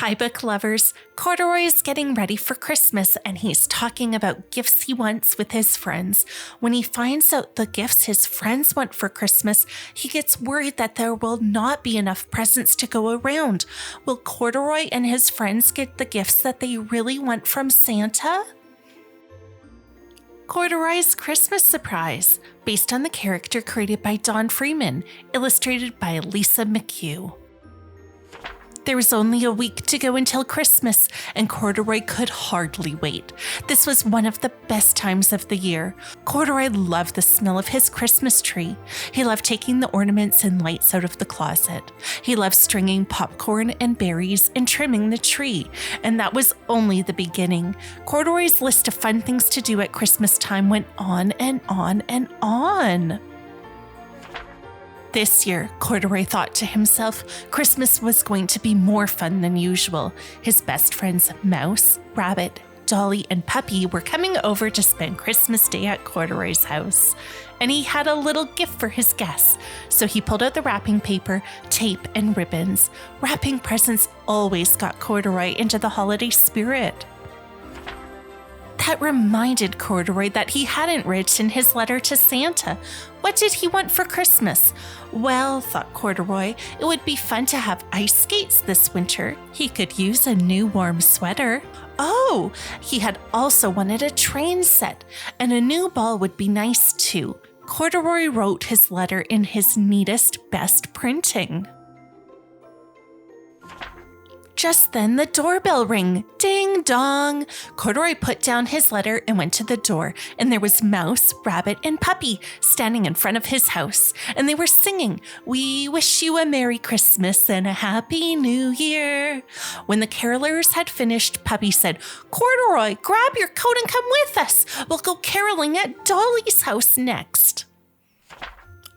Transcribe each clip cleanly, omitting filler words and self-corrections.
Hi, book lovers. Corduroy is getting ready for Christmas and he's talking about gifts he wants with his friends. When he finds out the gifts his friends want for Christmas, he gets worried that there will not be enough presents to go around. Will Corduroy and his friends get the gifts that they really want from Santa? Corduroy's Christmas Surprise, based on the character created by Don Freeman, illustrated by Lisa McCue. There was only a week to go until Christmas, and Corduroy could hardly wait. This was one of the best times of the year. Corduroy loved the smell of his Christmas tree. He loved taking the ornaments and lights out of the closet. He loved stringing popcorn and berries and trimming the tree. And that was only the beginning. Corduroy's list of fun things to do at Christmas time went on and on and on. This year, Corduroy thought to himself, Christmas was going to be more fun than usual. His best friends Mouse, Rabbit, Dolly, and Puppy were coming over to spend Christmas Day at Corduroy's house. And he had a little gift for his guests. So he pulled out the wrapping paper, tape, and ribbons. Wrapping presents always got Corduroy into the holiday spirit. That reminded Corduroy that he hadn't written his letter to Santa. What did he want for Christmas? Well, thought Corduroy, it would be fun to have ice skates this winter. He could use a new warm sweater. Oh, he had also wanted a train set, and a new ball would be nice too. Corduroy wrote his letter in his neatest, best printing. Just then the doorbell rang. Ding dong. Corduroy put down his letter and went to the door, and there was Mouse, Rabbit, and Puppy standing in front of his house, and they were singing, "We wish you a Merry Christmas and a Happy New Year." When the carolers had finished, Puppy said, "Corduroy, grab your coat and come with us. We'll go caroling at Dolly's house next."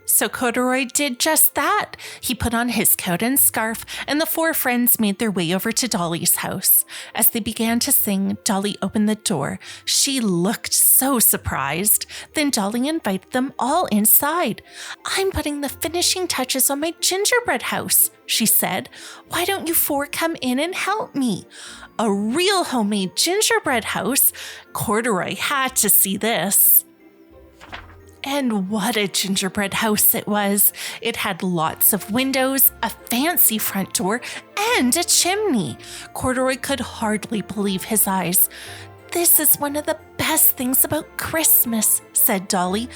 So Corduroy did just that. He put on his coat and scarf, and the four friends made their way over to Dolly's house. As they began to sing, Dolly opened the door. She looked so surprised. Then Dolly invited them all inside. "I'm putting the finishing touches on my gingerbread house," she said. "Why don't you four come in and help me?" A real homemade gingerbread house. Corduroy had to see this. And what a gingerbread house it was. It had lots of windows, a fancy front door, and a chimney. Corduroy could hardly believe his eyes. "This is one of the best things about Christmas," said Dolly.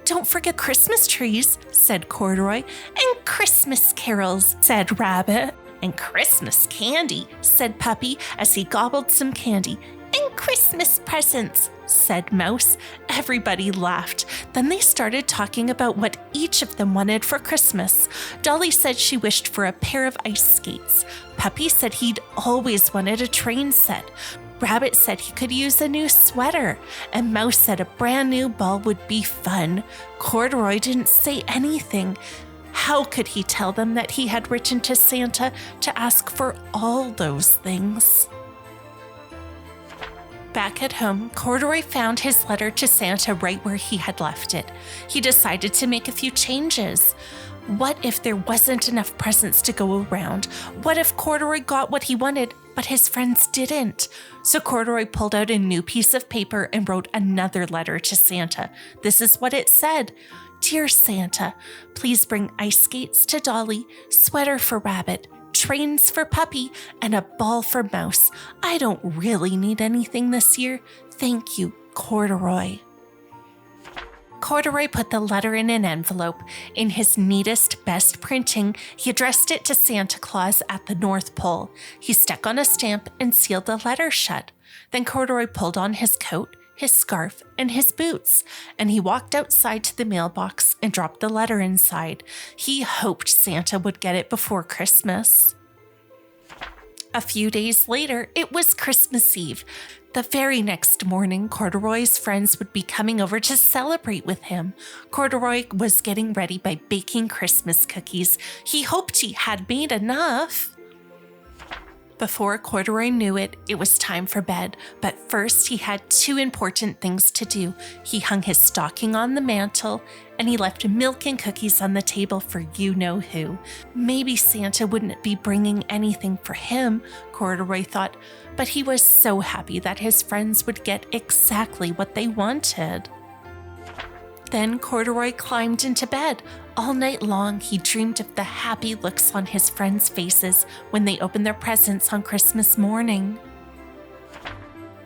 "Don't forget Christmas trees," said Corduroy. "And Christmas carols," said Rabbit. "And Christmas candy," said Puppy as he gobbled some candy. "And Christmas presents," said Mouse. Everybody laughed. Then they started talking about what each of them wanted for Christmas. Dolly said she wished for a pair of ice skates. Puppy said he'd always wanted a train set. Rabbit said he could use a new sweater. And Mouse said a brand new ball would be fun. Corduroy didn't say anything. How could he tell them that he had written to Santa to ask for all those things? Back at home, Corduroy found his letter to Santa right where he had left it. He decided to make a few changes. What if there wasn't enough presents to go around? What if Corduroy got what he wanted, but his friends didn't? So Corduroy pulled out a new piece of paper and wrote another letter to Santa. This is what it said. "Dear Santa, please bring ice skates to Dolly, sweater for Rabbit, trains for Puppy, and a ball for Mouse. I don't really need anything this year. Thank you, Corduroy." Corduroy put the letter in an envelope. In his neatest, best printing, he addressed it to Santa Claus at the North Pole. He stuck on a stamp and sealed the letter shut. Then Corduroy pulled on his coat, his scarf, and his boots, and he walked outside to the mailbox and dropped the letter inside. He hoped Santa would get it before Christmas. A few days later, it was Christmas Eve. The very next morning, Corduroy's friends would be coming over to celebrate with him. Corduroy was getting ready by baking Christmas cookies. He hoped he had made enough. Before Corduroy knew it, it was time for bed, but first he had 2 important things to do. He hung his stocking on the mantle, and he left milk and cookies on the table for you-know-who. Maybe Santa wouldn't be bringing anything for him, Corduroy thought, but he was so happy that his friends would get exactly what they wanted. Then Corduroy climbed into bed. All night long, he dreamed of the happy looks on his friends' faces when they opened their presents on Christmas morning.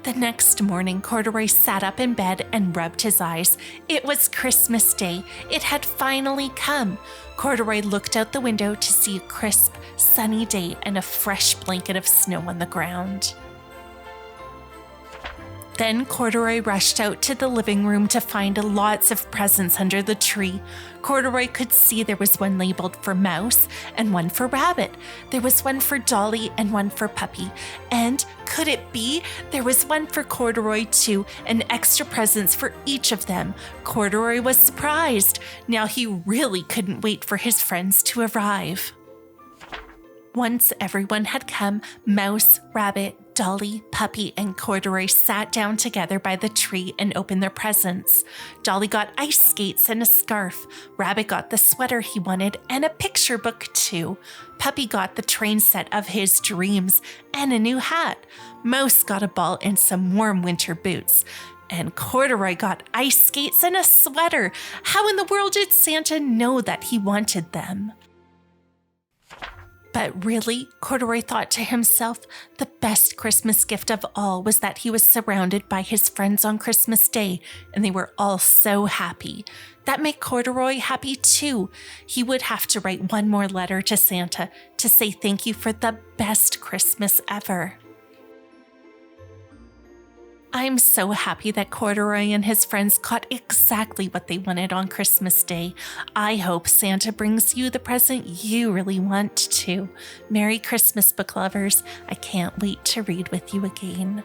The next morning, Corduroy sat up in bed and rubbed his eyes. It was Christmas Day. It had finally come. Corduroy looked out the window to see a crisp, sunny day and a fresh blanket of snow on the ground. Then Corduroy rushed out to the living room to find lots of presents under the tree. Corduroy could see there was one labeled for Mouse and one for Rabbit. There was one for Dolly and one for Puppy. And could it be? There was one for Corduroy too, and extra presents for each of them. Corduroy was surprised. Now he really couldn't wait for his friends to arrive. Once everyone had come, Mouse, Rabbit, Dolly, Puppy, and Corduroy sat down together by the tree and opened their presents. Dolly got ice skates and a scarf. Rabbit got the sweater he wanted and a picture book too. Puppy got the train set of his dreams and a new hat. Mouse got a ball and some warm winter boots. And Corduroy got ice skates and a sweater. How in the world did Santa know that he wanted them? But really, Corduroy thought to himself, the best Christmas gift of all was that he was surrounded by his friends on Christmas Day, and they were all so happy. That made Corduroy happy too. He would have to write one more letter to Santa to say thank you for the best Christmas ever. I'm so happy that Corduroy and his friends got exactly what they wanted on Christmas Day. I hope Santa brings you the present you really want to. Merry Christmas, book lovers. I can't wait to read with you again.